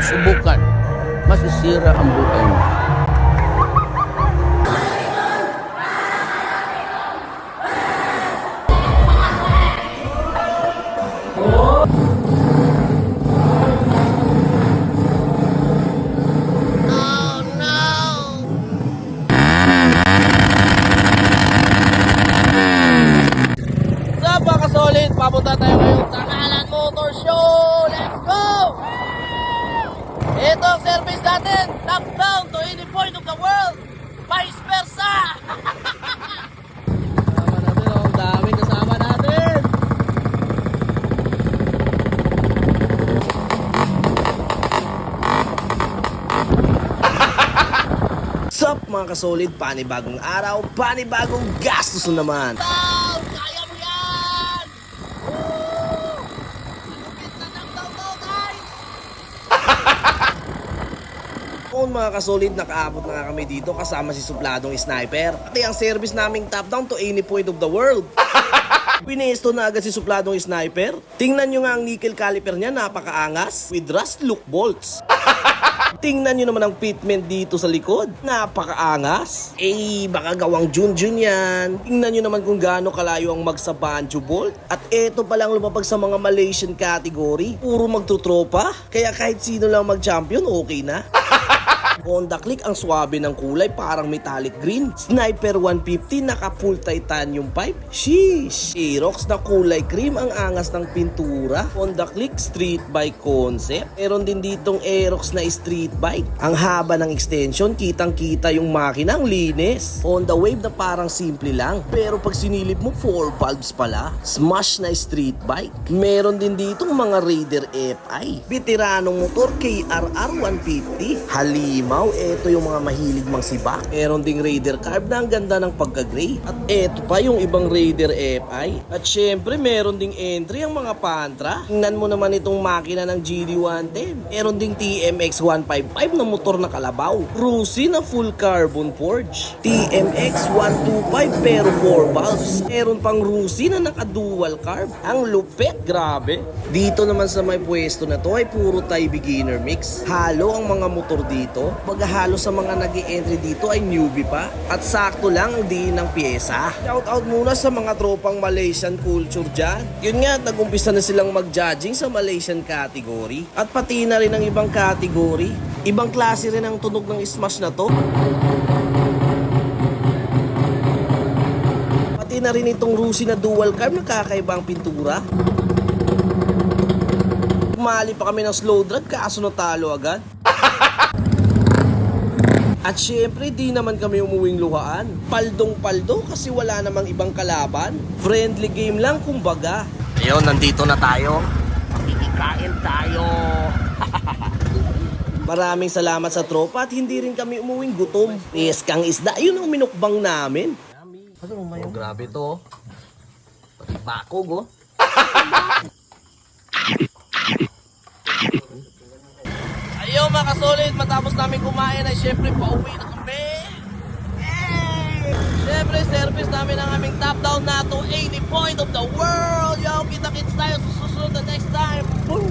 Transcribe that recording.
Huwag subukan. Masisira ang buhay mo. Sa mga solid, papunta tayo ngayon sa Kalan Motor Show. Let's go! Ito ang service natin, top down to any point of the world. Vice versa! Kasama natin, oh. Ang daming kasama natin. Sup mga kasolid, panibagong araw, panibagong gastos na naman. Down! Kaya mo yan! Woo! Lupit na top down to, guys! Noon mga kasolid, nakaabot na nga kami dito kasama si Supladong Sniper. Pati ang service naming top down to any point of the world. Pinesto na agad si Supladong Sniper. Tingnan nyo nga ang nickel caliper niya, napakaangas. With rust look bolts. Tingnan nyo naman ang fitment dito sa likod. Napakaangas. Baka gawang Junjun yan. Tingnan nyo naman kung gaano kalayo ang mag sa Banjo Bolt. At eto palang lumabag sa mga Malaysian category. Puro magtutropa. Kaya kahit sino lang mag-champion, okay na. Honda Click ang swabe ng kulay, parang metallic green. Sniper 150 naka full titanium pipe. Sheesh. Aerox na kulay cream, ang angas ng pintura. Honda Click street bike concept. Meron din ditong Aerox na street bike. Ang haba ng extension, kitang kita yung makina, ang linis. Honda Wave na parang simple lang, pero pag sinilip mo 4 valves pala. Smash na street bike. Meron din ditong mga Raider FI. Veteranong motor KRR 150. Halimaw, eto yung mga mahilig mang sibak. Meron ding Raider Carb na ang ganda ng pagka-gray. At eto pa yung ibang Raider FI. At syempre meron ding entry ang mga Pantra. Tingnan mo naman itong makina ng GD110. Meron ding TMX 155 na motor na kalabaw. Rusi na full carbon forge. TMX 125 pero 4 valves. Meron pang Rusi na naka-dual carb. Ang lupet, grabe. Dito naman sa may pwesto na to ay puro Thai beginner mix. Halo ang mga motor dito. Maghahalo sa mga nag-i-entry dito ay newbie pa. At sakto lang ang diin ng pyesa. Shout out muna sa mga tropang Malaysian culture dyan. Yun nga, nag-umpisa na silang mag-judging sa Malaysian category. At pati na rin ang ibang category. Ibang klase rin ang tunog ng smash na to. Pati na rin itong Rusi na dual carb na kakaibang pintura. Umali pa kami ng slow drag kaso natalo agad. At syempre, di naman kami umuwing luhaan. Paldong-paldo kasi wala namang ibang kalaban. Friendly game lang kumbaga. Ayun, nandito na tayo. Makikikain tayo. Maraming salamat sa tropa at hindi rin kami umuwing gutom. Peskang isda, yun ang minukbang namin. Oh, grabe to. Pati bakog, oh. Ayaw mga kasolid, matapos namin kumain ay syempre pauwi na kami. Syempre service namin ang aming top down na to 80 point of the world. Yo, kita-kits tayo sa susunod na next time. Boom!